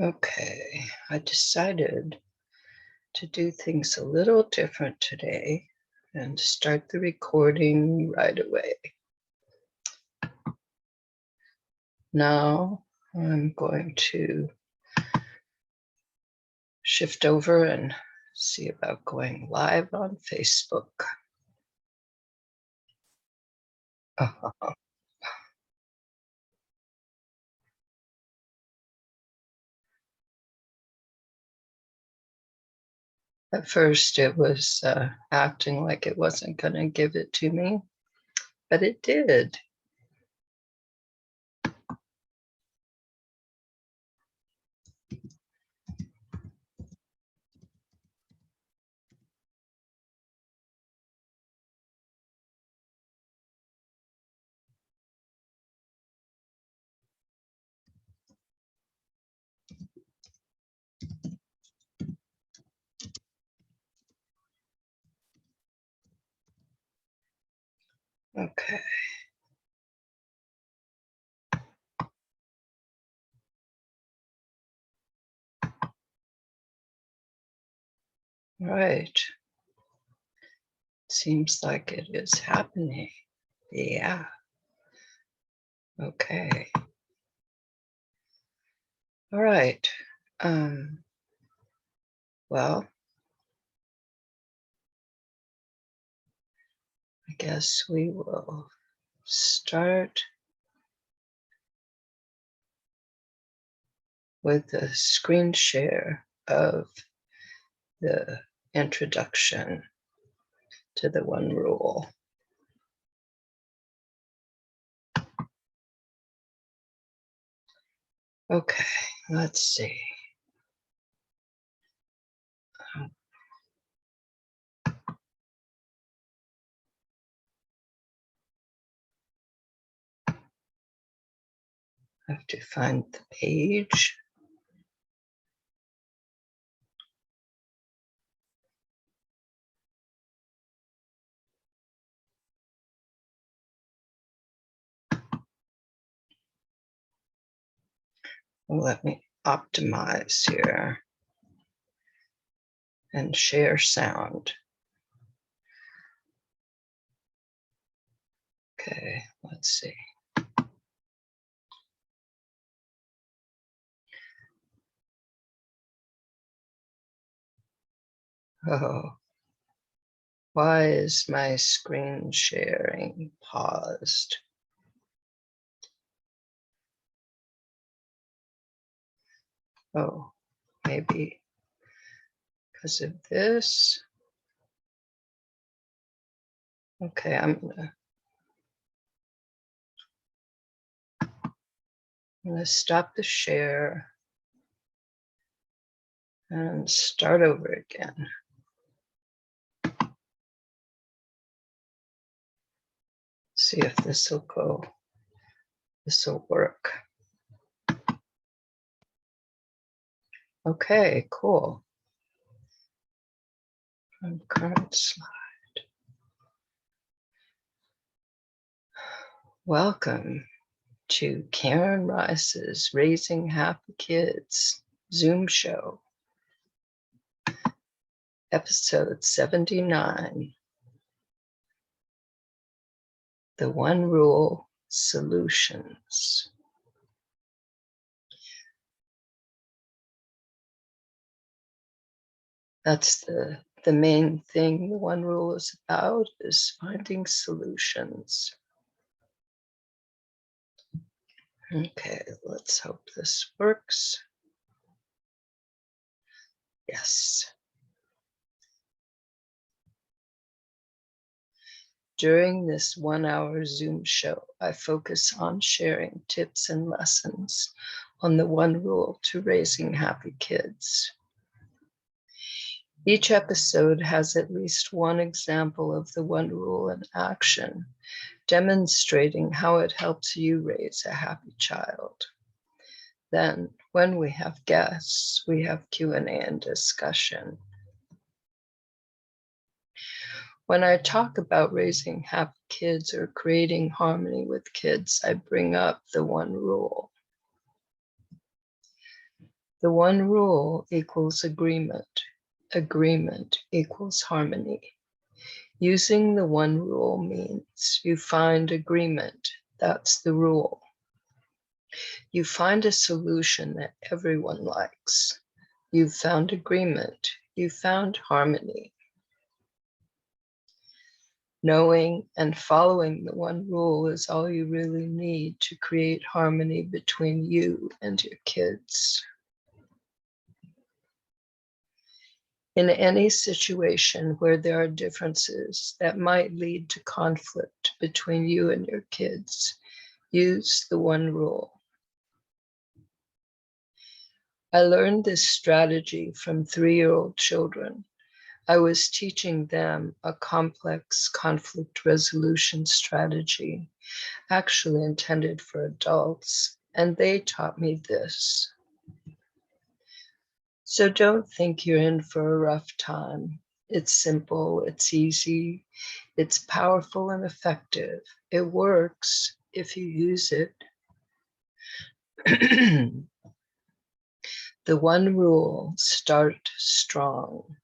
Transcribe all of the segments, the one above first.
Okay, I decided to do things a little different today and start the recording right away. Now I'm going to shift over and see about going live on Facebook. At first it was acting like it wasn't going to give it to me, but it did. Okay. Right. Seems like it is happening. Yeah. Okay. All right. Well, I guess we will start with the screen share of the introduction to the one rule. Okay, let's see. I have to find the page. Let me optimize here and share sound. Okay, let's see. Oh, why is my screen sharing paused? Oh, maybe because of this. Okay, I'm gonna stop the share and start over again. See if this will go. This will work. Okay, cool. From current slide. Welcome to Karen Ryce's Raising Happy Kids Zoom show, episode 79, The One Rule Solutions. That's the main thing the One Rule is about, is finding solutions. Okay, let's hope this works. Yes. During this 1-hour Zoom show, I focus on sharing tips and lessons on the one rule to raising happy kids. Each episode has at least one example of the one rule in action, demonstrating how it helps you raise a happy child. Then, when we have guests, we have Q&A and discussion. When I talk about raising happy kids or creating harmony with kids, I bring up the one rule. The one rule equals agreement. Agreement equals harmony. Using the one rule means you find agreement. That's the rule. You find a solution that everyone likes. You've found agreement. You found harmony. Knowing and following the one rule is all you really need to create harmony between you and your kids. In any situation where there are differences that might lead to conflict between you and your kids, use the one rule. I learned this strategy from 3-year-old children. I was teaching them a complex conflict resolution strategy, actually intended for adults, and they taught me this. So don't think you're in for a rough time. It's simple, it's easy, it's powerful and effective. It works if you use it. The one rule, start strong.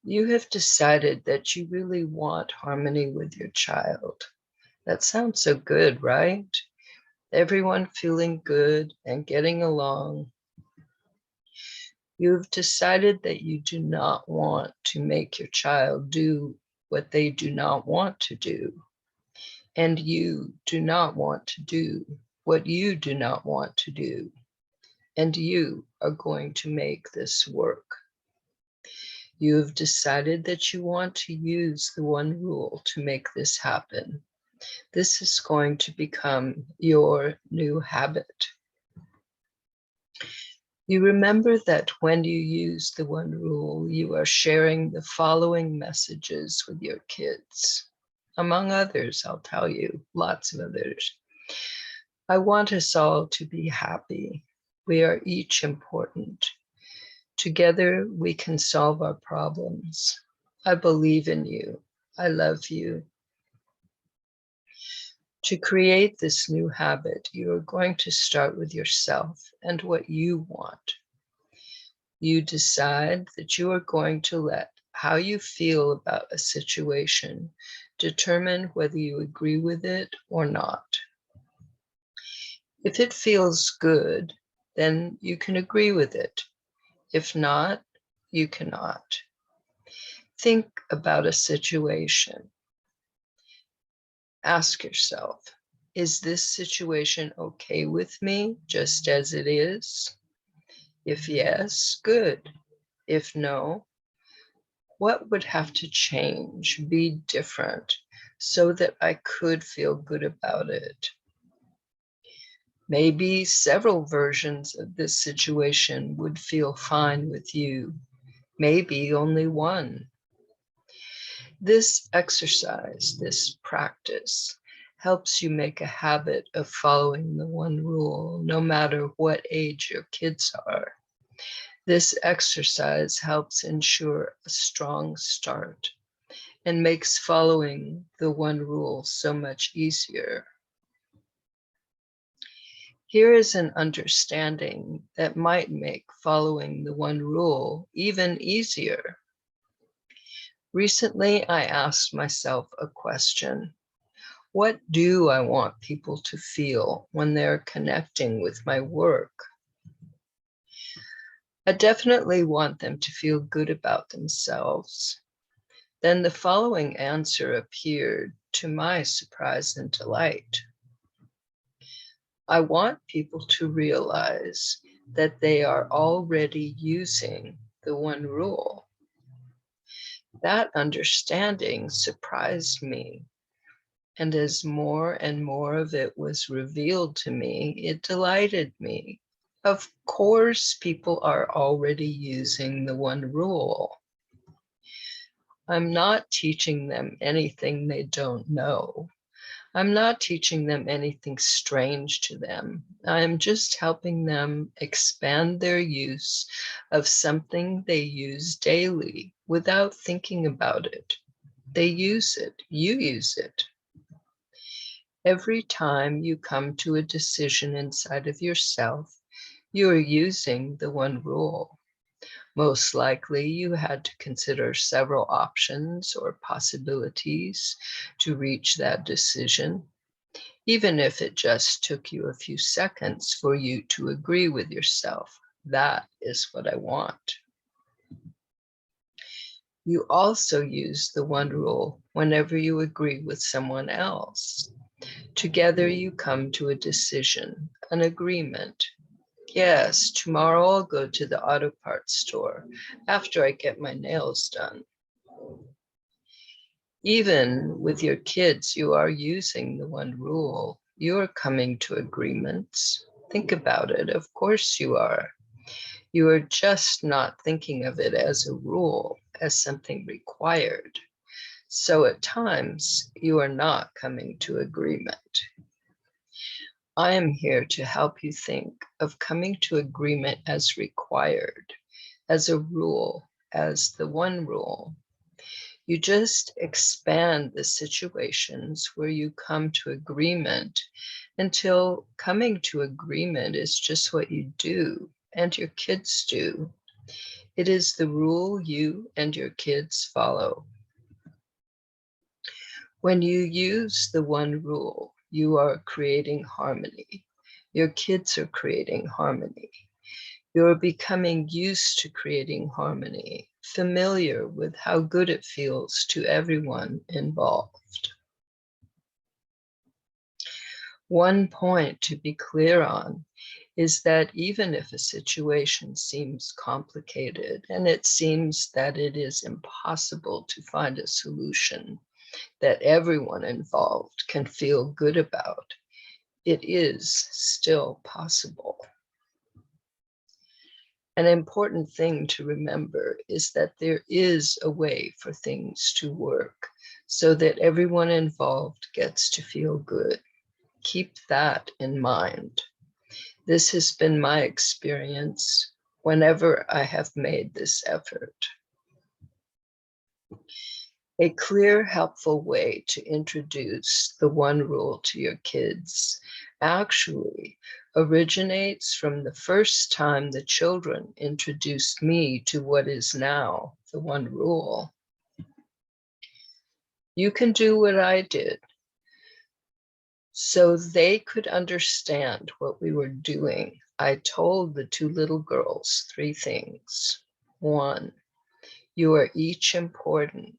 You have decided that you really want harmony with your child. That sounds so good, right? Everyone feeling good and getting along. You've decided that you do not want to make your child do what they do not want to do. And you do not want to do what you do not want to do. And you are going to make this work. You have decided that you want to use the one rule to make this happen. This is going to become your new habit. You remember that when you use the one rule, you are sharing the following messages with your kids. Among others, I'll tell you, lots of others. I want us all to be happy. We are each important. Together, we can solve our problems. I believe in you. I love you. To create this new habit, you are going to start with yourself and what you want. You decide that you are going to let how you feel about a situation determine whether you agree with it or not. If it feels good, then you can agree with it. If not, you cannot. Think about a situation. Ask yourself, is this situation okay with me just as it is? If yes, good. If no, what would have to change, be different, so that I could feel good about it? Maybe several versions of this situation would feel fine with you. Maybe only one. This exercise, this practice, helps you make a habit of following the one rule, no matter what age your kids are. This exercise helps ensure a strong start and makes following the one rule so much easier. Here is an understanding that might make following the one rule even easier. Recently, I asked myself a question. What do I want people to feel when they're connecting with my work? I definitely want them to feel good about themselves. Then the following answer appeared, to my surprise and delight. I want people to realize that they are already using the one rule. That understanding surprised me. And as more and more of it was revealed to me, it delighted me. Of course, people are already using the one rule. I'm not teaching them anything they don't know. I'm not teaching them anything strange to them. I'm just helping them expand their use of something they use daily without thinking about it. They use it. You use it. Every time you come to a decision inside of yourself, You are using the one rule. Most likely, you had to consider several options or possibilities to reach that decision, even if it just took you a few seconds for you to agree with yourself. That is what I want. You also use the one rule whenever you agree with someone else. Together, you come to a decision, an agreement. Yes, tomorrow I'll go to the auto parts store after I get my nails done. Even with your kids, you are using the one rule. You are coming to agreements. Think about it. Of course you are. You are just not thinking of it as a rule, as something required. So at times, you are not coming to agreement. I am here to help you think of coming to agreement as required, as a rule, as the one rule. You just expand the situations where you come to agreement until coming to agreement is just what you do and your kids do. It is the rule you and your kids follow. When you use the one rule, you are creating harmony. Your kids are creating harmony. You're becoming used to creating harmony, familiar with how good it feels to everyone involved. One point to be clear on is that even if a situation seems complicated and it seems that it is impossible to find a solution that everyone involved can feel good about, it is still possible. An important thing to remember is that there is a way for things to work so that everyone involved gets to feel good. Keep that in mind. This has been my experience whenever I have made this effort. A clear, helpful way to introduce the one rule to your kids actually originates from the first time the children introduced me to what is now the one rule. You can do what I did. So they could understand what we were doing. I told the two little girls 3 things. 1, you are each important.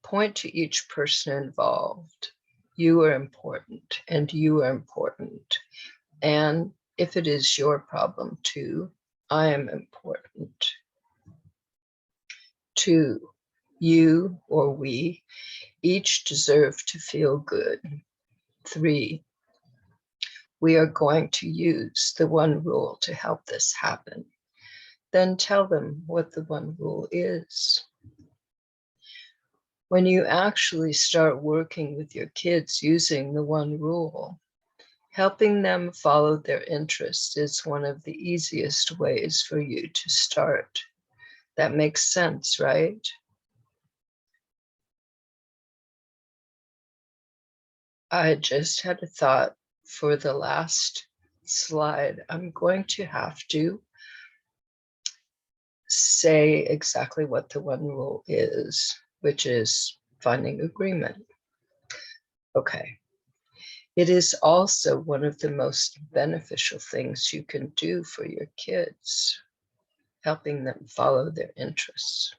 Point to each person involved. You are important and you are important. And if it is your problem too, I am important. 2, you or we each deserve to feel good. 3, we are going to use the one rule to help this happen. Then tell them what the one rule is. When you actually start working with your kids using the one rule, helping them follow their interests is one of the easiest ways for you to start. That makes sense, right? I just had a thought for the last slide. I'm going to have to say exactly what the one rule is, which is finding agreement. Okay. It is also one of the most beneficial things you can do for your kids, helping them follow their interests.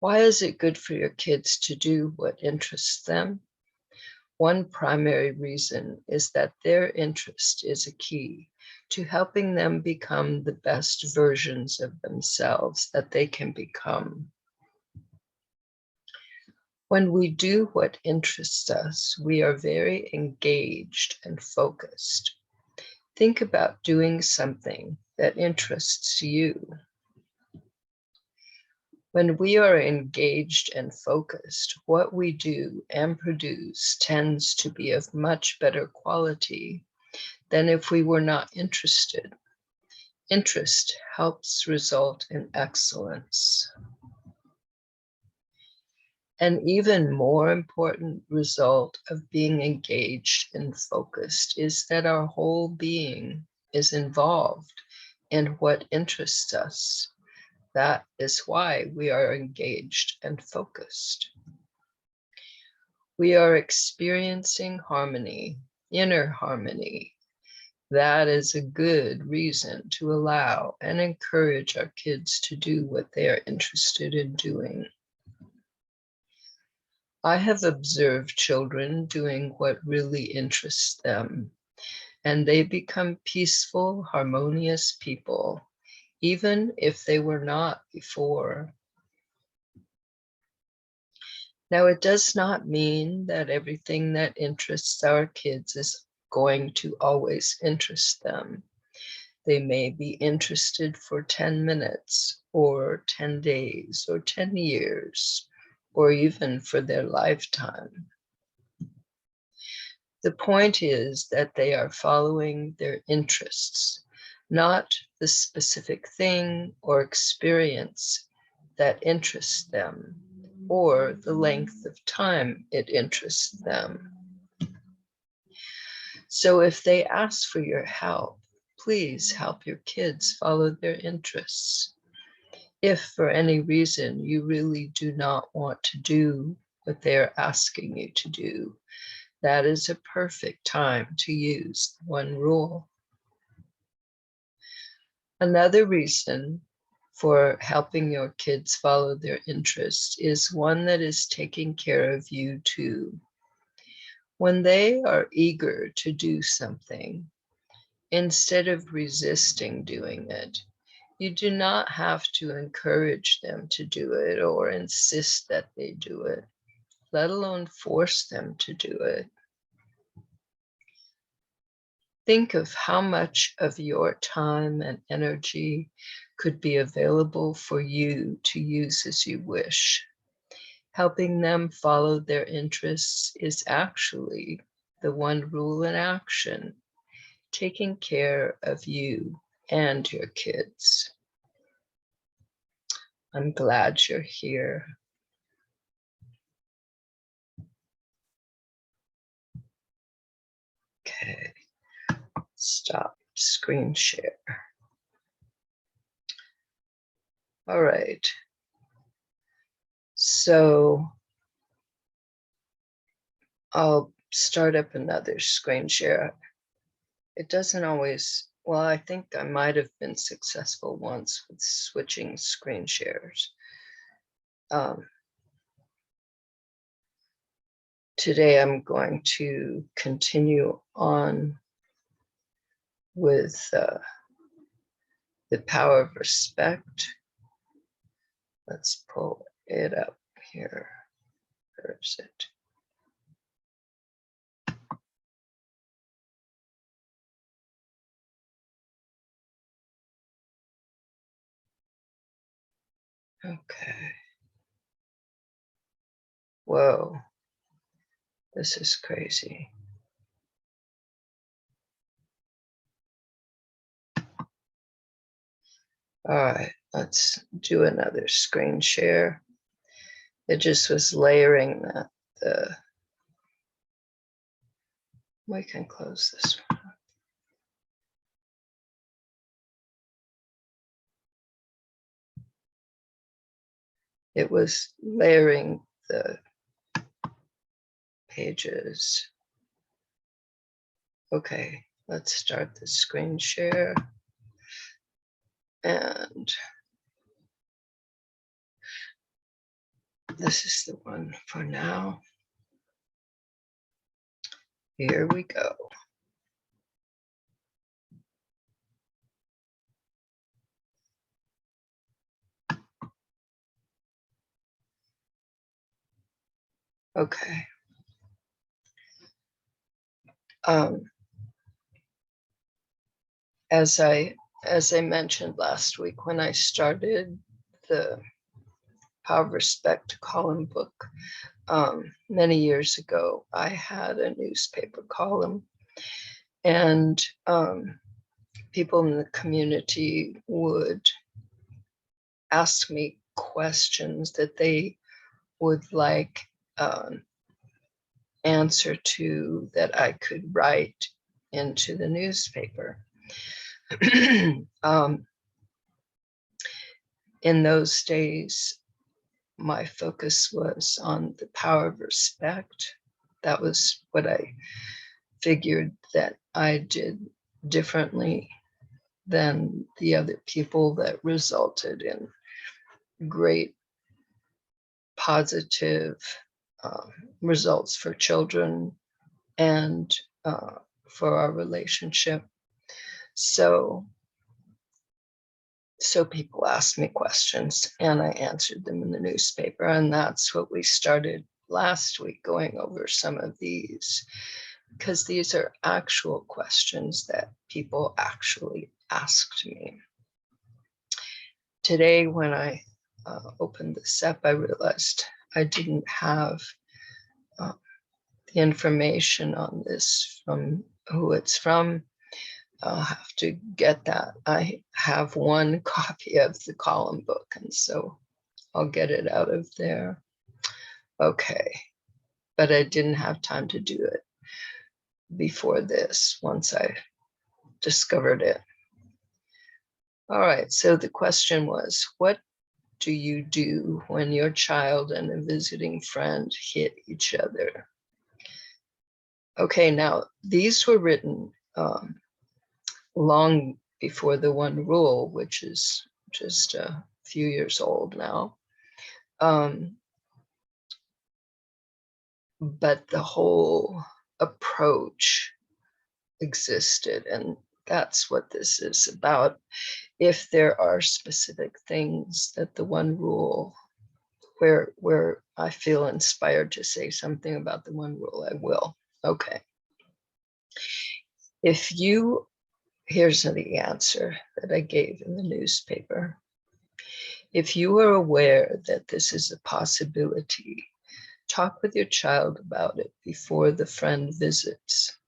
Why is it good for your kids to do what interests them? One primary reason is that their interest is a key to helping them become the best versions of themselves that they can become. When we do what interests us, we are very engaged and focused. Think about doing something that interests you. When we are engaged and focused, what we do and produce tends to be of much better quality than if we were not interested. Interest helps result in excellence. An even more important result of being engaged and focused is that our whole being is involved in what interests us. That is why we are engaged and focused. We are experiencing harmony, inner harmony. That is a good reason to allow and encourage our kids to do what they are interested in doing. I have observed children doing what really interests them, and they become peaceful, harmonious people, even if they were not before. Now, it does not mean that everything that interests our kids is going to always interest them. They may be interested for 10 minutes or 10 days or 10 years, or even for their lifetime. The point is that they are following their interests, not the specific thing or experience that interests them, or the length of time it interests them. So if they ask for your help, please help your kids follow their interests. If for any reason you really do not want to do what they're asking you to do, that is a perfect time to use one rule. Another reason for helping your kids follow their interests is one that is taking care of you too. When they are eager to do something, instead of resisting doing it, you do not have to encourage them to do it or insist that they do it, let alone force them to do it. Think of how much of your time and energy could be available for you to use as you wish. Helping them follow their interests is actually the one rule in action, taking care of you and your kids. I'm glad you're here. Okay. Stop screen share. All right. So I'll start up another screen share. It doesn't always, well, I think I might have been successful once with switching screen shares. Today I'm going to continue on with the power of respect. Let's pull it up here. Where is it? Okay. Whoa, this is crazy. All right, let's do another screen share. It just was layering that we can close this one. It was layering the pages. Okay, let's start the screen share. And this is the one for now. Here we go. Okay. As I mentioned last week when I started the Power of Respect column book many years ago, I had a newspaper column, and people in the community would ask me questions that they would like answer to that I could write into the newspaper. In those days, my focus was on the power of respect. That was what I figured that I did differently than the other people that resulted in great positive results for children and for our relationship. So people asked me questions and I answered them in the newspaper. And that's what we started last week, going over some of these, because these are actual questions that people actually asked me. Today, when I opened this up, I realized I didn't have the information on this from who it's from. I'll have to get that. I have one copy of the column book, and so I'll get it out of there. Okay, but I didn't have time to do it before this, once I discovered it. All right, so the question was, what do you do when your child and a visiting friend hit each other? Okay, now these were written long before the one rule, which is just a few years old now. But the whole approach existed, and that's what this is about. If there are specific things that the one rule, where I feel inspired to say something about the one rule, I will. Okay. Here's the answer that I gave in the newspaper. If you are aware that this is a possibility, talk with your child about it before the friend visits.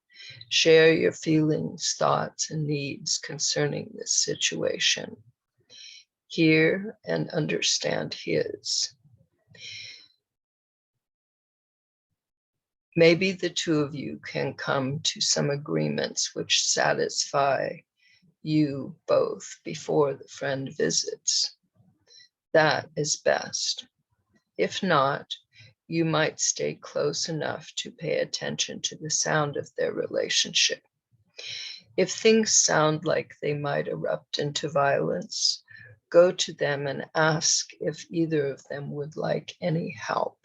Share your feelings, thoughts, and needs concerning this situation. Hear and understand his. Maybe the two of you can come to some agreements which satisfy you both before the friend visits. That is best. If not, you might stay close enough to pay attention to the sound of their relationship. If things sound like they might erupt into violence, go to them and ask if either of them would like any help.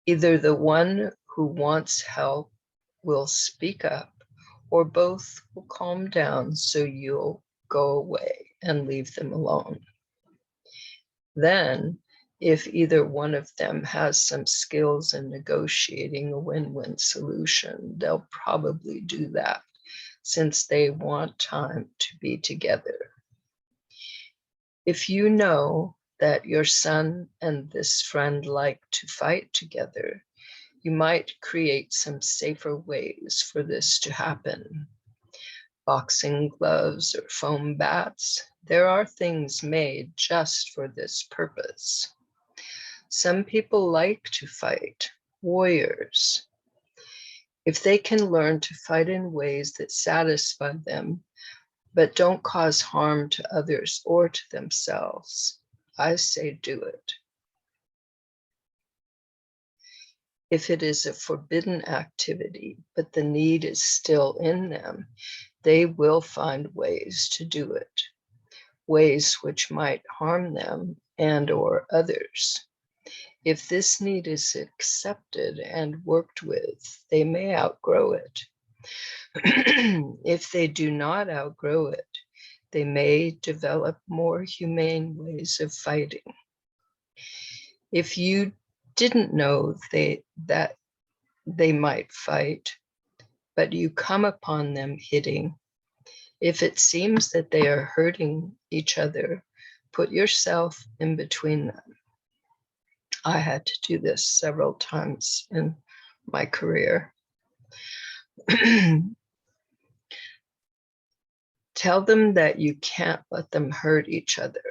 Either the one who wants help will speak up, or both will calm down so you'll go away and leave them alone. Then, if either one of them has some skills in negotiating a win-win solution, they'll probably do that, since they want time to be together. If you know that your son and this friend like to fight together, you might create some safer ways for this to happen. Boxing gloves or foam bats, there are things made just for this purpose. Some people like to fight, warriors. If they can learn to fight in ways that satisfy them, but don't cause harm to others or to themselves, I say do it. If it is a forbidden activity, but the need is still in them, they will find ways to do it, ways which might harm them and or others. If this need is accepted and worked with, they may outgrow it. If they do not outgrow it, they may develop more humane ways of fighting. If you didn't know that they might fight, but you come upon them hitting, if it seems that they are hurting each other, put yourself in between them. I had to do this several times in my career. Tell them that you can't let them hurt each other.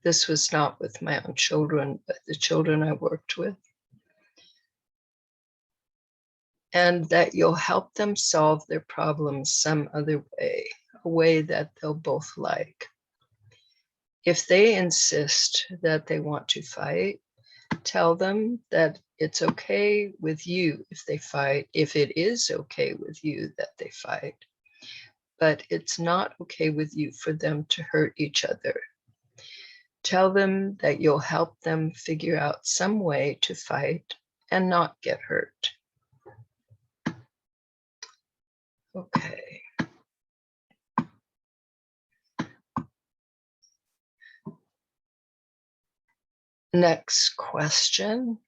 This was not with my own children, but the children I worked with. And that you'll help them solve their problems some other way, a way that they'll both like. If they insist that they want to fight, tell them that it's okay with you if they fight, if it is okay with you that they fight, but it's not okay with you for them to hurt each other. Tell them that you'll help them figure out some way to fight and not get hurt. Okay. Next question.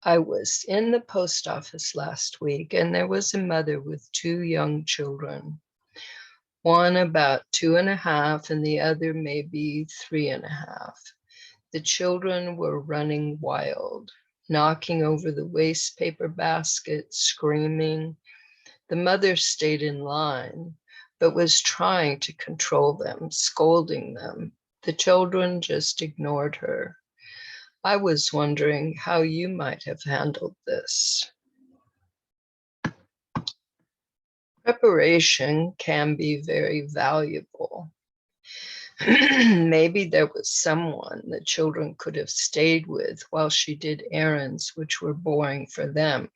I was in the post office last week, and there was a mother with 2 young children, one about 2.5 and the other maybe 3.5. The children were running wild, knocking over the waste paper basket, screaming. The mother stayed in line, but was trying to control them, scolding them. The children just ignored her. I was wondering how you might have handled this. Preparation can be very valuable. Maybe there was someone the children could have stayed with while she did errands which were boring for them.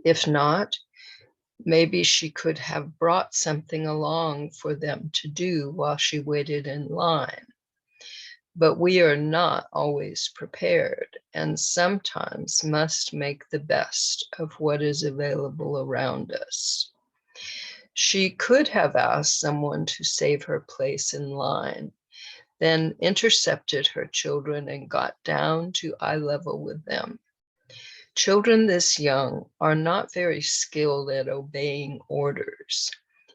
If not, maybe she could have brought something along for them to do while she waited in line. But we are not always prepared, and sometimes must make the best of what is available around us. She could have asked someone to save her place in line, then intercepted her children and got down to eye level with them. Children this young are not very skilled at obeying orders.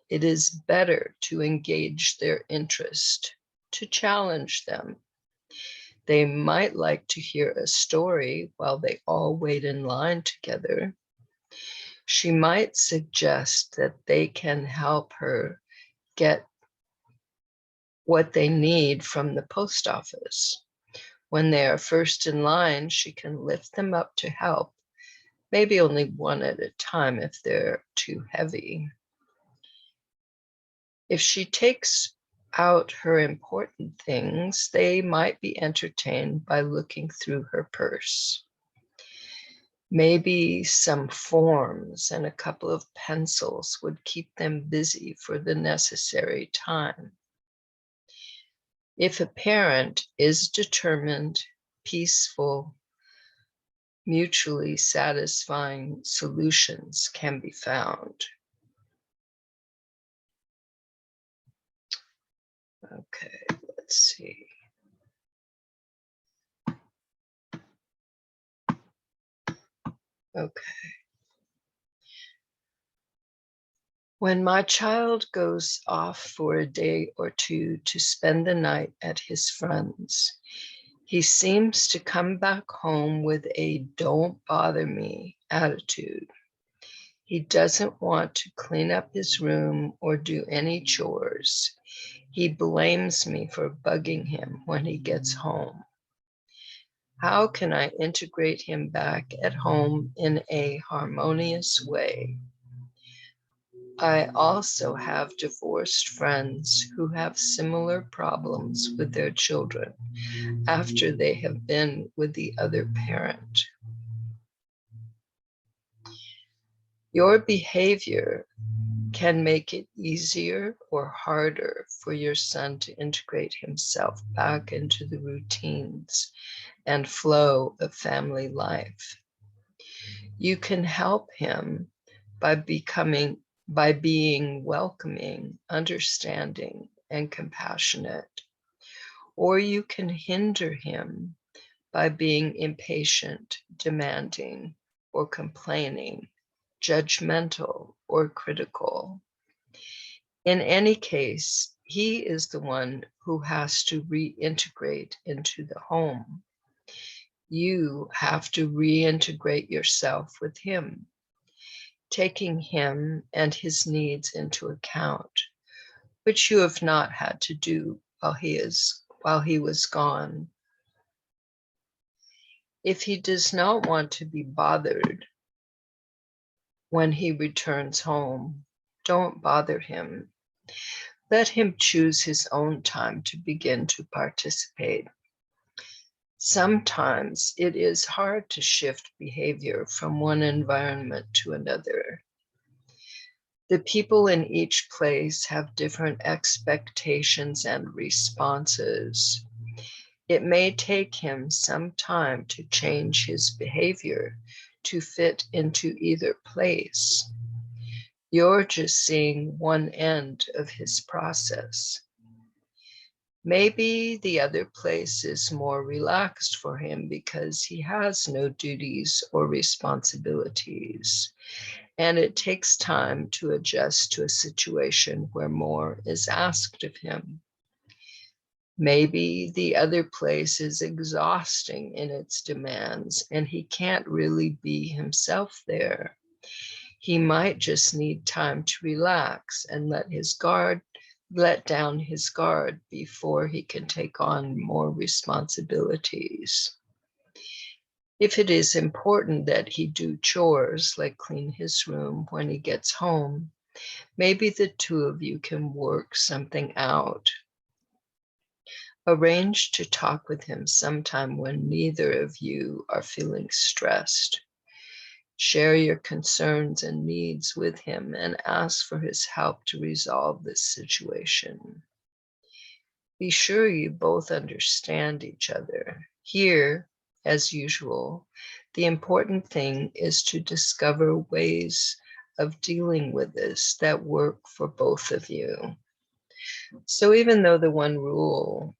It is better to engage their interest, to challenge them. They might like to hear a story while they all wait in line together. She might suggest that they can help her get what they need from the post office. When they are first in line, she can lift them up to help, maybe only one at a time if they're too heavy. If she takes out her important things, they might be entertained by looking through her purse. Maybe some forms and a couple of pencils would keep them busy for the necessary time. If a parent is determined, peaceful, mutually satisfying solutions can be found. Okay, let's see. Okay. When my child goes off for a day or two to spend the night at his friends, he seems to come back home with a "don't bother me" attitude. He doesn't want to clean up his room or do any chores. He blames me for bugging him when he gets home. How can I integrate him back at home in a harmonious way? I also have divorced friends who have similar problems with their children after they have been with the other parent. Your behavior can make it easier or harder for your son to integrate himself back into the routines and flow of family life. You can help him by being welcoming, understanding, and compassionate. Or you can hinder him by being impatient, demanding, or complaining, judgmental, or critical. In any case, he is the one who has to reintegrate into the home. You have to reintegrate yourself with him, taking him and his needs into account, which you have not had to do while he was gone. If he does not want to be bothered when he returns home, don't bother him. Let him choose his own time to begin to participate. Sometimes it is hard to shift behavior from one environment to another. The people in each place have different expectations and responses. It may take him some time to change his behavior to fit into either place. You're just seeing one end of his process. Maybe the other place is more relaxed for him because he has no duties or responsibilities, and it takes time to adjust to a situation where more is asked of him. Maybe the other place is exhausting in its demands, and he can't really be himself there. He might just need time to relax and let down his guard before he can take on more responsibilities. If it is important that he do chores like clean his room when he gets home, maybe the two of you can work something out. Arrange to talk with him sometime when neither of you are feeling stressed. Share your concerns and needs with him and ask for his help to resolve this situation. Be sure you both understand each other. Here, as usual, the important thing is to discover ways of dealing with this that work for both of you. So even though the one rule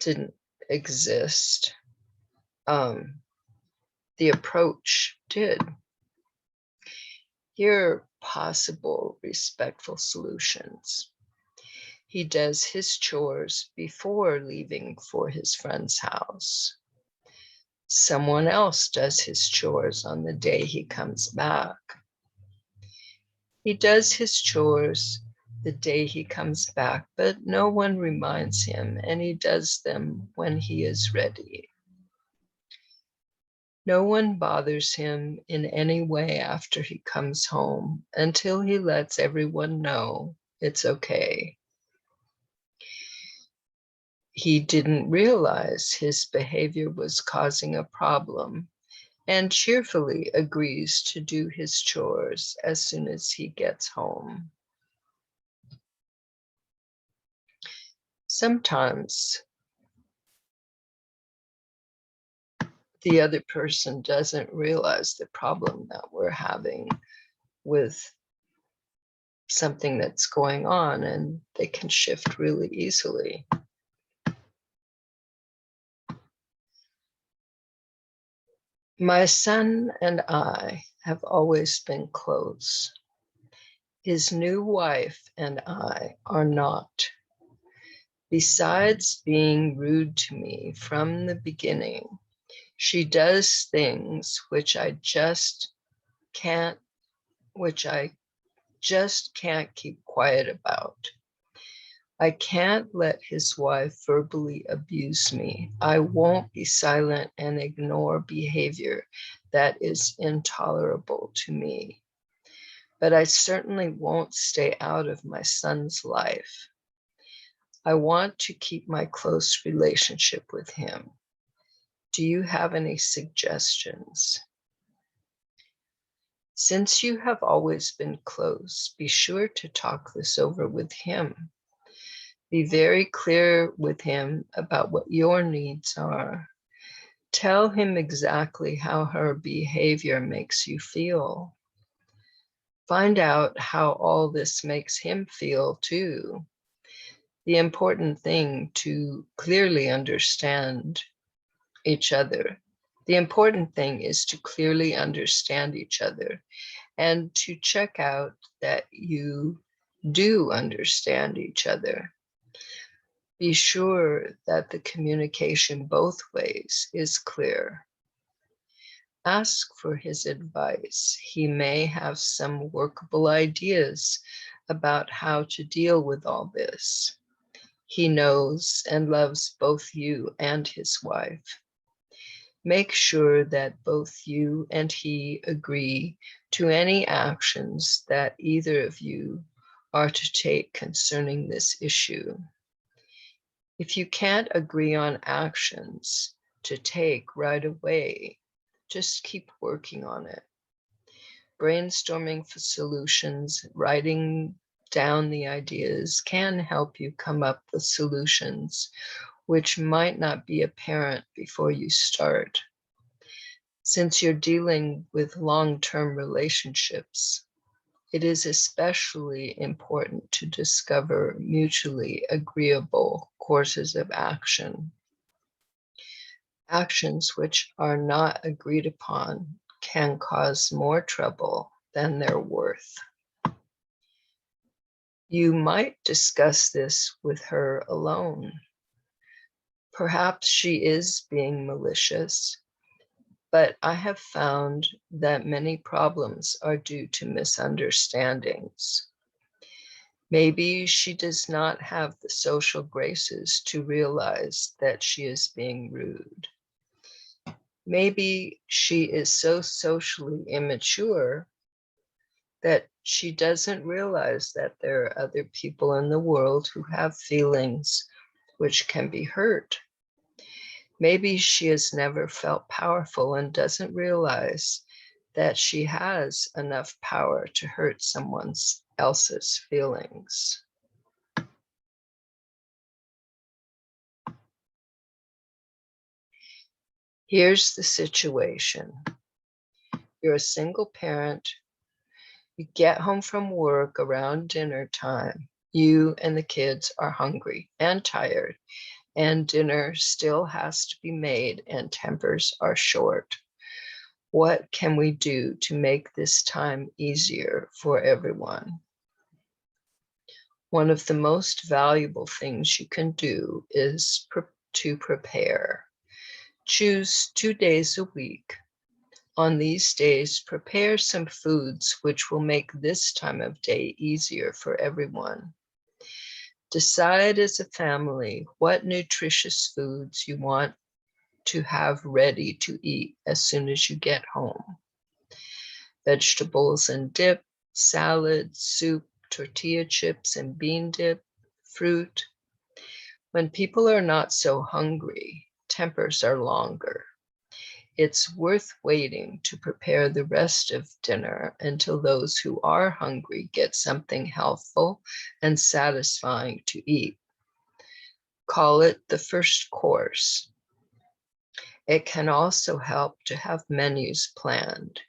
didn't exist, the approach did. Here are possible respectful solutions. He does his chores before leaving for his friend's house. Someone else does his chores on the day he comes back. He does his chores the day he comes back, but no one reminds him, and he does them when he is ready. No one bothers him in any way after he comes home until he lets everyone know it's okay. He didn't realize his behavior was causing a problem and cheerfully agrees to do his chores as soon as he gets home. Sometimes the other person doesn't realize the problem that we're having with something that's going on, and they can shift really easily. My son and I have always been close. His new wife and I are not. Besides being rude to me from the beginning, she does things which I just can't keep quiet about. I can't let his wife verbally abuse me. I won't be silent and ignore behavior that is intolerable to me. But I certainly won't stay out of my son's life. I want to keep my close relationship with him. Do you have any suggestions? Since you have always been close, be sure to talk this over with him. Be very clear with him about what your needs are. Tell him exactly how her behavior makes you feel. Find out how all this makes him feel too. The important thing to clearly understand each other. The important thing is to clearly understand each other and to check out that you do understand each other. Be sure that the communication both ways is clear. Ask for his advice. He may have some workable ideas about how to deal with all this. He knows and loves both you and his wife. Make sure that both you and he agree to any actions that either of you are to take concerning this issue. If you can't agree on actions to take right away, just keep working on it. Brainstorming for solutions, writing down the ideas can help you come up with solutions which might not be apparent before you start. Since you're dealing with long-term relationships, it is especially important to discover mutually agreeable courses of action. Actions which are not agreed upon can cause more trouble than they're worth. You might discuss this with her alone. Perhaps she is being malicious, but I have found that many problems are due to misunderstandings. Maybe she does not have the social graces to realize that she is being rude. Maybe she is so socially immature that she doesn't realize that there are other people in the world who have feelings which can be hurt. Maybe she has never felt powerful and doesn't realize that she has enough power to hurt someone else's feelings. Here's the situation. You're a single parent. You get home from work around dinner time. You and the kids are hungry and tired, and dinner still has to be made and tempers are short. What can we do to make this time easier for everyone? One of the most valuable things you can do is to prepare. Choose 2 days a week. On these days, prepare some foods which will make this time of day easier for everyone. Decide as a family what nutritious foods you want to have ready to eat as soon as you get home. Vegetables and dip, salad, soup, tortilla chips and bean dip, fruit. When people are not so hungry, tempers are longer. It's worth waiting to prepare the rest of dinner until those who are hungry get something healthful and satisfying to eat. Call it the first course. It can also help to have menus planned.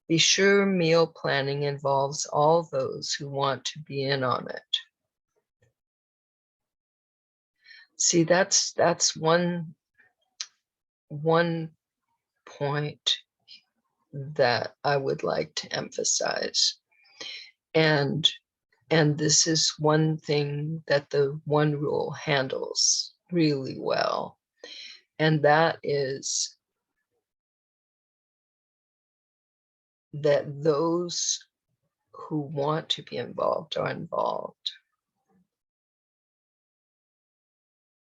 Be sure meal planning involves all those who want to be in on it. See, that's one point that I would like to emphasize. And this is one thing that the one rule handles really well. And that is that those who want to be involved are involved.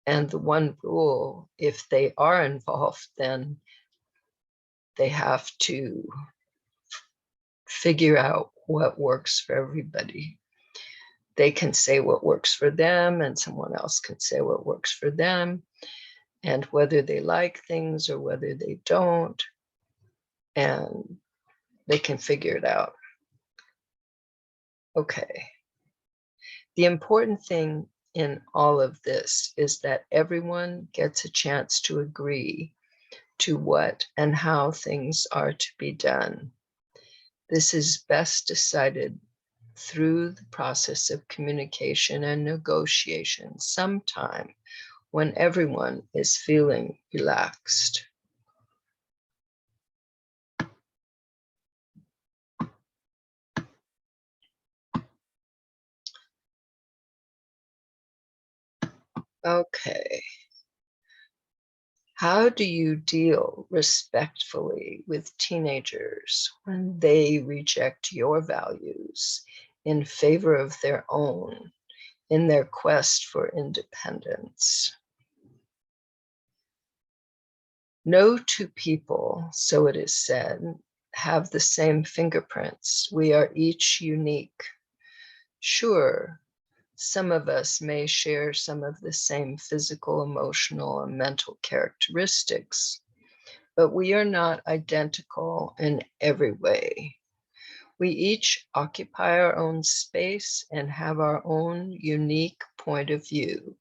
And the one rule, if they are involved, then they have to figure out what works for everybody. They can say what works for them, and someone else can say what works for them, and whether they like things or whether they don't, and they can figure it out. Okay. The important thing in all of this is that everyone gets a chance to agree to what and how things are to be done. This is best decided through the process of communication and negotiation sometime when everyone is feeling relaxed. Okay. How do you deal respectfully with teenagers when they reject your values in favor of their own in their quest for independence. No two people, so it is said, have the same fingerprints. We are each unique. Sure, some of us may share some of the same physical, emotional, and mental characteristics, but we are not identical in every way. We each occupy our own space and have our own unique point of view.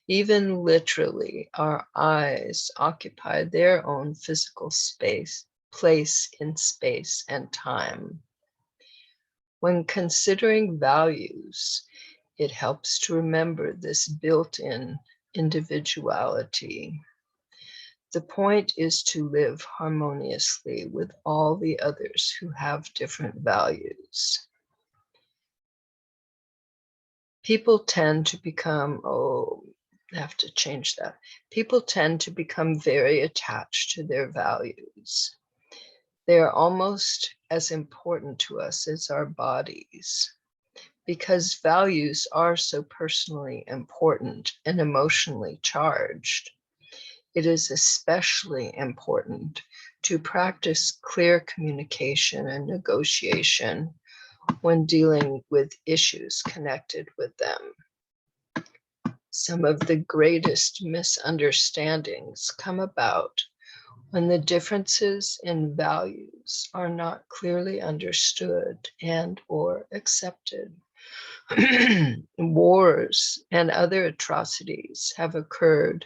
Even literally, our eyes occupy their own physical place in space and time. When considering values, it helps to remember this built-in individuality. The point is to live harmoniously with all the others who have different values. People tend to become, I have to change that. People tend to become very attached to their values. They are almost as important to us as our bodies. Because values are so personally important and emotionally charged, it is especially important to practice clear communication and negotiation when dealing with issues connected with them. Some of the greatest misunderstandings come about when the differences in values are not clearly understood and or accepted. Wars and other atrocities have occurred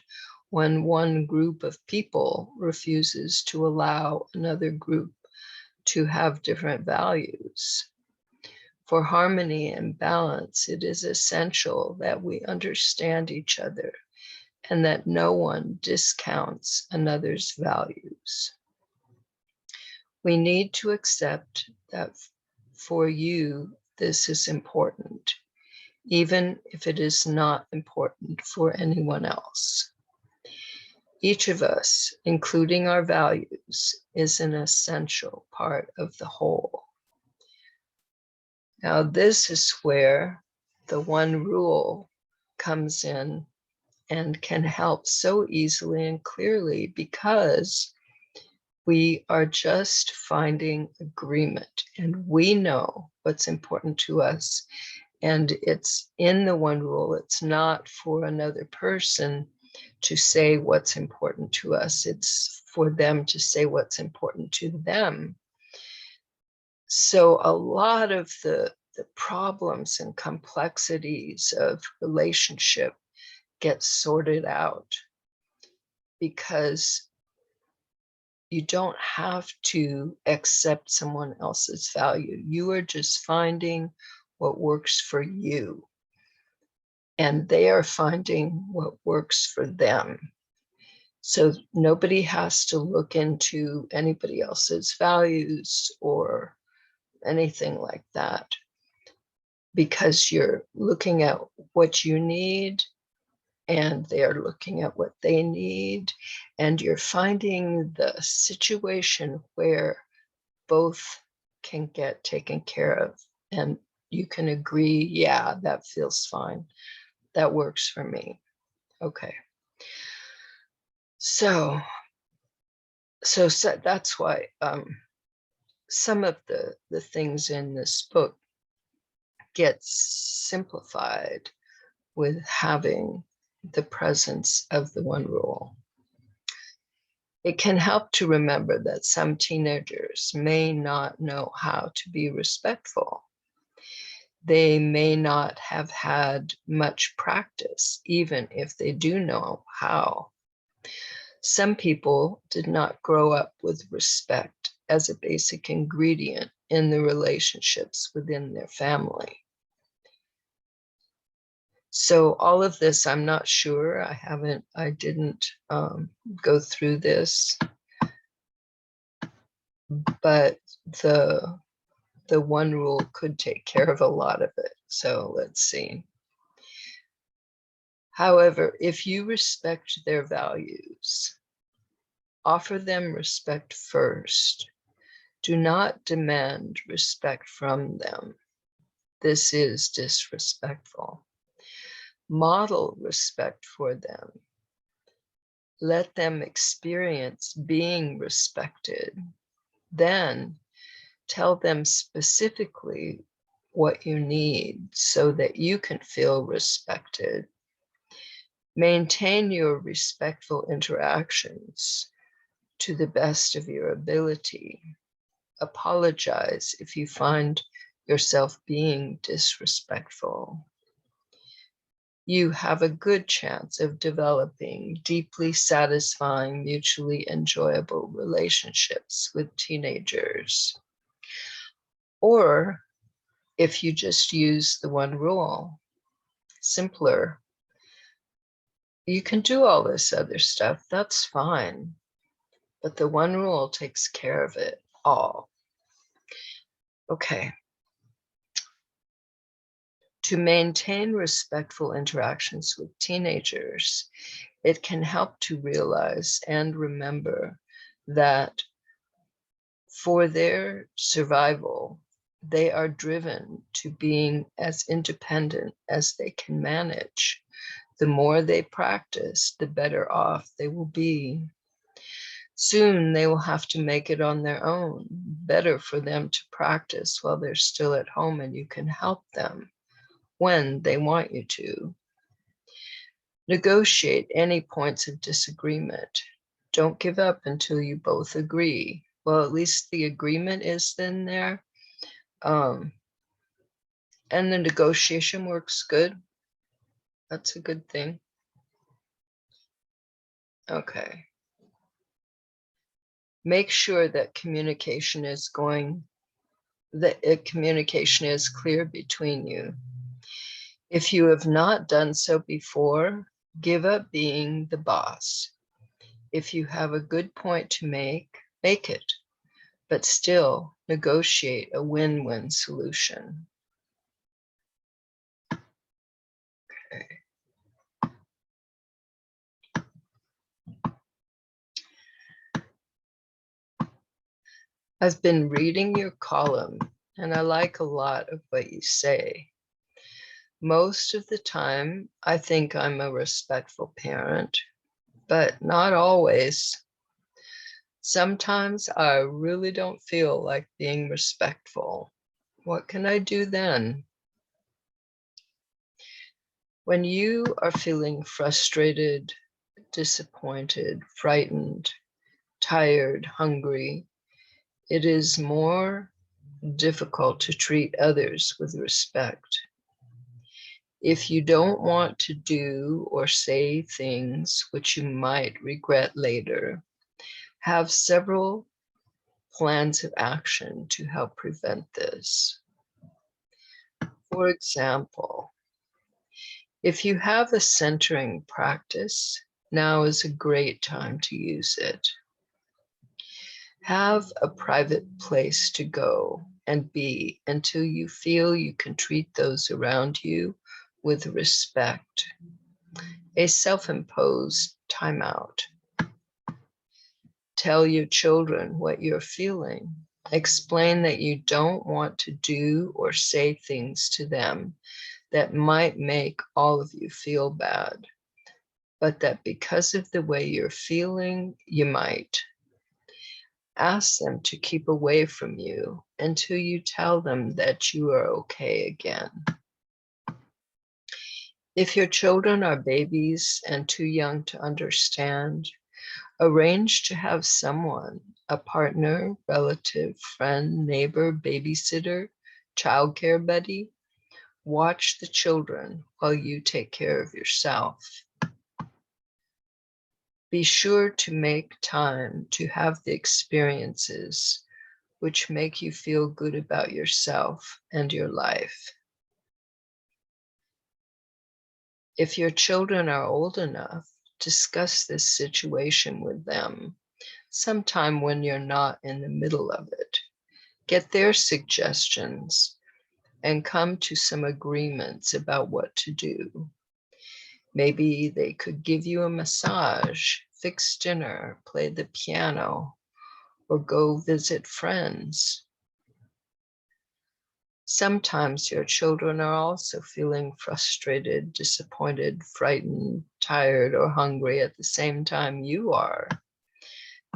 when one group of people refuses to allow another group to have different values. For harmony and balance, it is essential that we understand each other and that no one discounts another's values. We need to accept that for you, this is important, even if it is not important for anyone else. Each of us, including our values, is an essential part of the whole. Now, this is where the one rule comes in and can help so easily and clearly, because we are just finding agreement and we know what's important to us. And it's in the one rule. It's not for another person to say what's important to us. It's for them to say what's important to them. So a lot of the problems and complexities of relationship get sorted out because you don't have to accept someone else's value. You are just finding what works for you, and they are finding what works for them. So nobody has to look into anybody else's values or anything like that, because you're looking at what you need and they're looking at what they need, and you're finding the situation where both can get taken care of and you can agree, yeah, that feels fine. That works for me. Okay. So that's why some of the things in this book get simplified with having the presence of the one rule. It can help to remember that some teenagers may not know how to be respectful. They may not have had much practice, even if they do know how. Some people did not grow up with respect as a basic ingredient in the relationships within their family. So all of this, I'm not sure. I didn't go through this, but the one rule could take care of a lot of it. So let's see. However, if you respect their values, offer them respect first. Do not demand respect from them. This is disrespectful. Model respect for them. Let them experience being respected. Then tell them specifically what you need so that you can feel respected. Maintain your respectful interactions to the best of your ability. Apologize if you find yourself being disrespectful. You have a good chance of developing deeply satisfying, mutually enjoyable relationships with teenagers. Or if you just use the one rule, simpler. You can do all this other stuff, that's fine. But the one rule takes care of it all. Okay. To maintain respectful interactions with teenagers, it can help to realize and remember that for their survival, they are driven to being as independent as they can manage. The more they practice, the better off they will be. Soon they will have to make it on their own. Better for them to practice while they're still at home and you can help them when they want you to. Negotiate any points of disagreement. Don't give up until you both agree. Well, at least the agreement is then there. And the negotiation works good. That's a good thing. Okay. Make sure that communication is clear between you. If you have not done so before, give up being the boss. If you have a good point to make it, but still negotiate a win-win solution. Okay. I've been reading your column, and I like a lot of what you say. Most of the time, I think I'm a respectful parent, but not always. Sometimes I really don't feel like being respectful. What can I do then? When you are feeling frustrated, disappointed, frightened, tired, hungry, it is more difficult to treat others with respect. If you don't want to do or say things which you might regret later, have several plans of action to help prevent this. For example, if you have a centering practice, now is a great time to use it. Have a private place to go and be until you feel you can treat those around you with respect. A self-imposed timeout. Tell your children what you're feeling. Explain that you don't want to do or say things to them that might make all of you feel bad, but that because of the way you're feeling, you might. Ask them to keep away from you until you tell them that you are okay again. If your children are babies and too young to understand, arrange to have someone, a partner, relative, friend, neighbor, babysitter, childcare buddy, watch the children while you take care of yourself. Be sure to make time to have the experiences which make you feel good about yourself and your life. If your children are old enough, discuss this situation with them sometime when you're not in the middle of it. Get their suggestions and come to some agreements about what to do. Maybe they could give you a massage, fix dinner, play the piano, or go visit friends. Sometimes your children are also feeling frustrated, disappointed, frightened, tired, or hungry at the same time you are.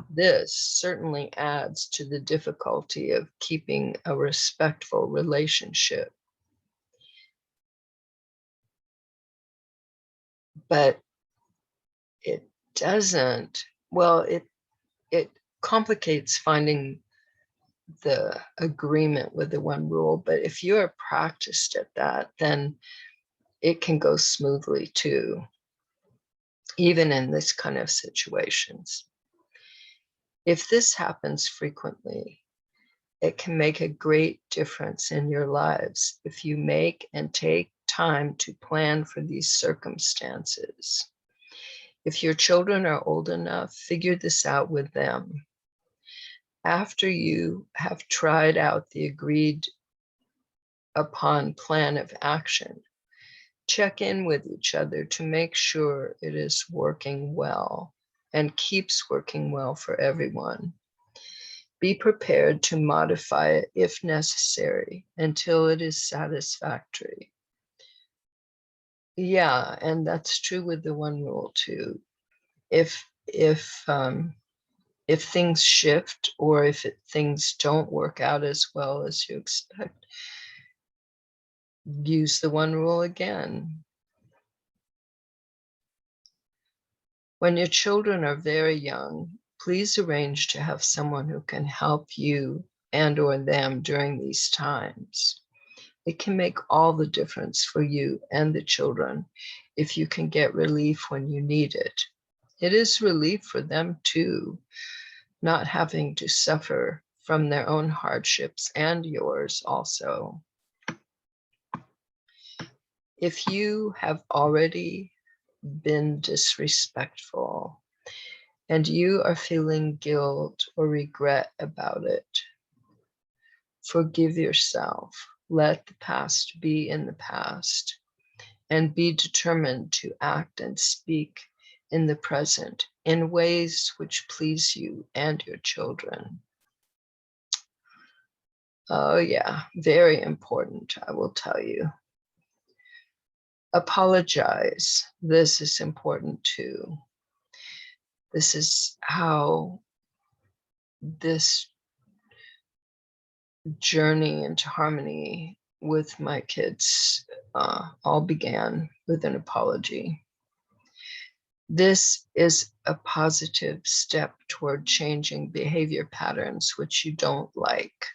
This certainly adds to the difficulty of keeping a respectful relationship. But it doesn't, well, it complicates finding the agreement with the one rule, but if you're practiced at that, then it can go smoothly too, even in this kind of situations. If this happens frequently, it can make a great difference in your lives if you make and take time to plan for these circumstances. If your children are old enough, figure this out with them. After you have tried out the agreed upon plan of action, check in with each other to make sure it is working well and keeps working well for everyone. Be prepared to modify it if necessary until it is satisfactory. Yeah, and that's true with the one rule too. If things shift or if things don't work out as well as you expect, use the one rule again. When your children are very young, please arrange to have someone who can help you and or them during these times. It can make all the difference for you and the children if you can get relief when you need it. It is relief for them too, not having to suffer from their own hardships and yours also. If you have already been disrespectful and you are feeling guilt or regret about it, forgive yourself. Let the past be in the past and be determined to act and speak in the present in ways which please you and your children. Oh yeah, very important, I will tell you. Apologize. This is important too. This is how this journey into harmony with my kids all began with an apology. This is a positive step toward changing behavior patterns which you don't like.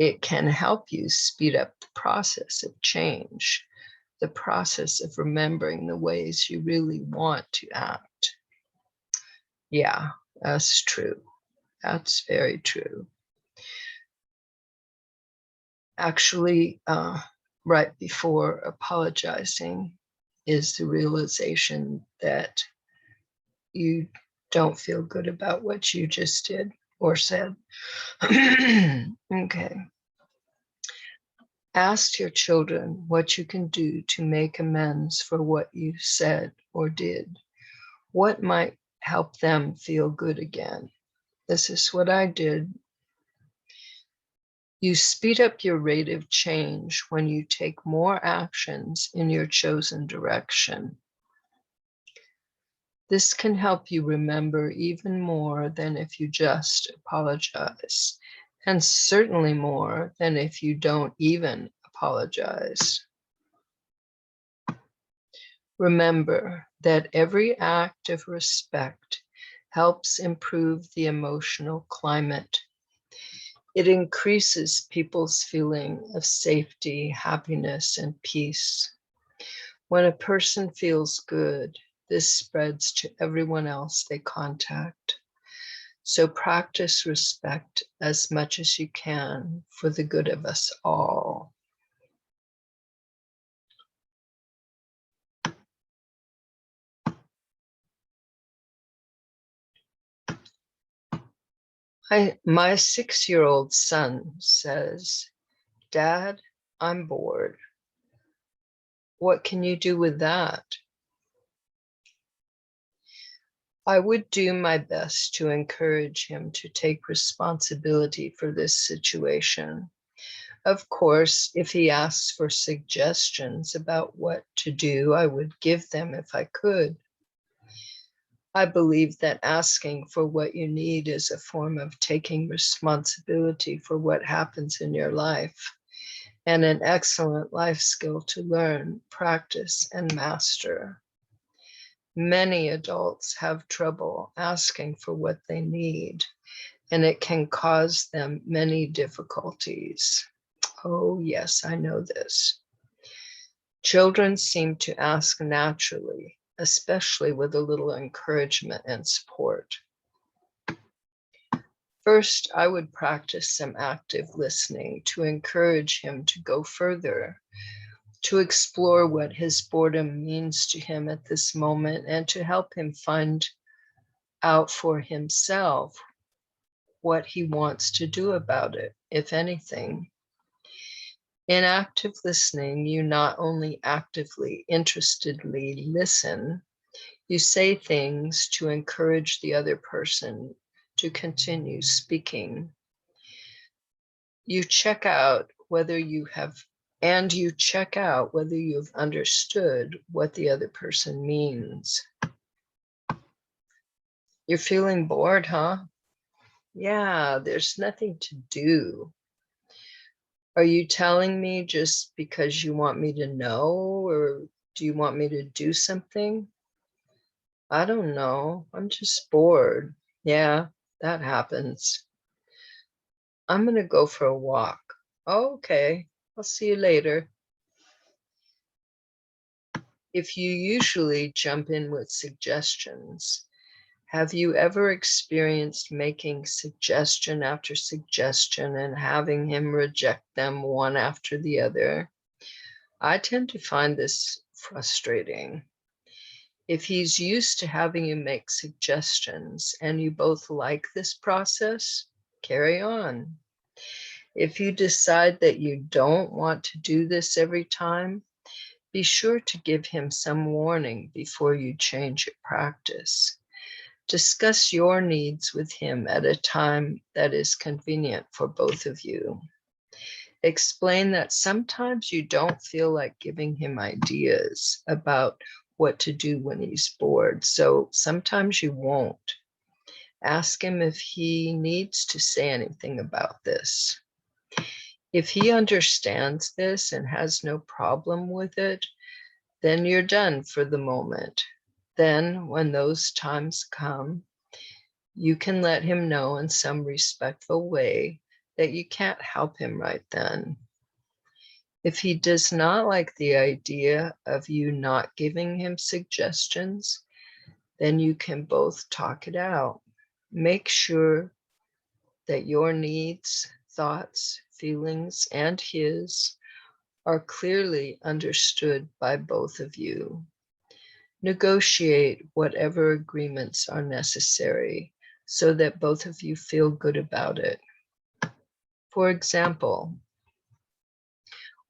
It can help you speed up the process of change, the process of remembering the ways you really want to act. Yeah, that's true. That's very true. Actually, right before apologizing is the realization that you don't feel good about what you just did or said. Okay. Ask your children what you can do to make amends for what you said or did. What might help them feel good again? This is what I did. You speed up your rate of change when you take more actions in your chosen direction. This can help you remember even more than if you just apologize, and certainly more than if you don't even apologize. Remember that every act of respect helps improve the emotional climate. It increases people's feeling of safety, happiness, and peace. When a person feels good, this spreads to everyone else they contact. So practice respect as much as you can for the good of us all. My 6-year-old son says, "Dad, I'm bored." What can you do with that? I would do my best to encourage him to take responsibility for this situation, Of course, if he asks for suggestions about what to do, I would give them if I could. I believe that asking for what you need is a form of taking responsibility for what happens in your life, and an excellent life skill to learn, practice, and master. Many adults have trouble asking for what they need, and it can cause them many difficulties. Oh, yes, I know this. Children seem to ask naturally, especially with a little encouragement and support. First, I would practice some active listening to encourage him to go further, to explore what his boredom means to him at this moment, and to help him find out for himself what he wants to do about it, if anything. In active listening, you not only actively, interestedly listen, you say things to encourage the other person to continue speaking. You check out whether you've understood what the other person means. You're feeling bored, huh? Yeah, there's nothing to do. Are you telling me just because you want me to know, or do you want me to do something? I don't know. I'm just bored. Yeah, that happens. I'm going to go for a walk. Oh, okay. I'll see you later. If you usually jump in with suggestions, have you ever experienced making suggestion after suggestion and having him reject them one after the other? I tend to find this frustrating. If he's used to having you make suggestions and you both like this process, carry on. If you decide that you don't want to do this every time, be sure to give him some warning before you change your practice. Discuss your needs with him at a time that is convenient for both of you. Explain that sometimes you don't feel like giving him ideas about what to do when he's bored, so sometimes you won't. Ask him if he needs to say anything about this. If he understands this and has no problem with it, then you're done for the moment. Then, when those times come, you can let him know in some respectful way that you can't help him right then. If he does not like the idea of you not giving him suggestions, then you can both talk it out. Make sure that your needs, thoughts, feelings, and his are clearly understood by both of you. Negotiate whatever agreements are necessary so that both of you feel good about it. For example,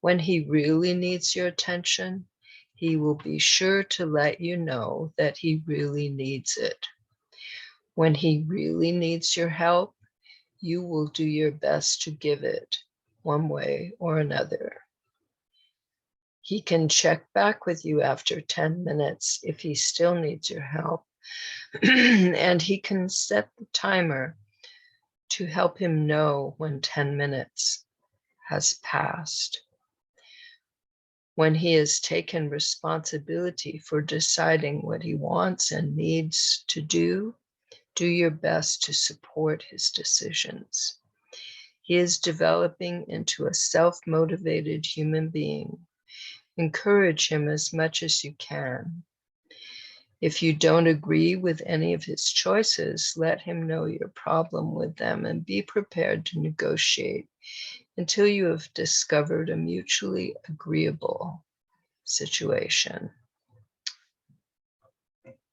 when he really needs your attention, he will be sure to let you know that he really needs it. When he really needs your help, you will do your best to give it one way or another. He can check back with you after 10 minutes if he still needs your help, and he can set the timer to help him know when 10 minutes has passed. When he has taken responsibility for deciding what he wants and needs to do your best to support his decisions. He is developing into a self-motivated human being. Encourage him as much as you can. If you don't agree with any of his choices, let him know your problem with them and be prepared to negotiate until you have discovered a mutually agreeable situation.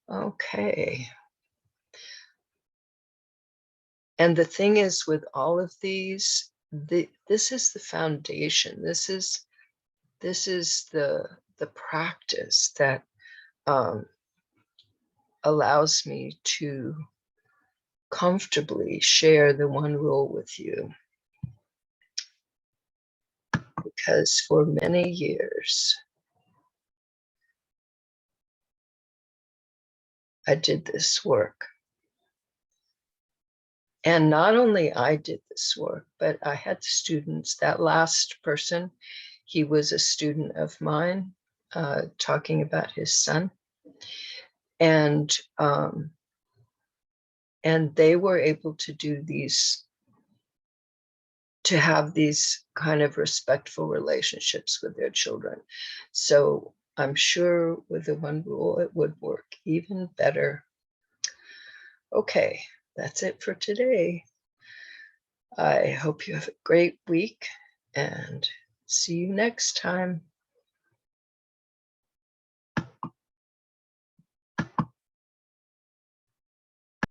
Okay. And the thing is, with all of these, this is the foundation. This is the practice that allows me to comfortably share the one rule with you. because for many years, I did this work. And not only I did this work, but I had students. That last person, he was a student of mine, talking about his son. And they were able to do these, to have these kind of respectful relationships with their children. So I'm sure with the one rule, it would work even better. Okay, that's it for today. I hope you have a great week and see you next time.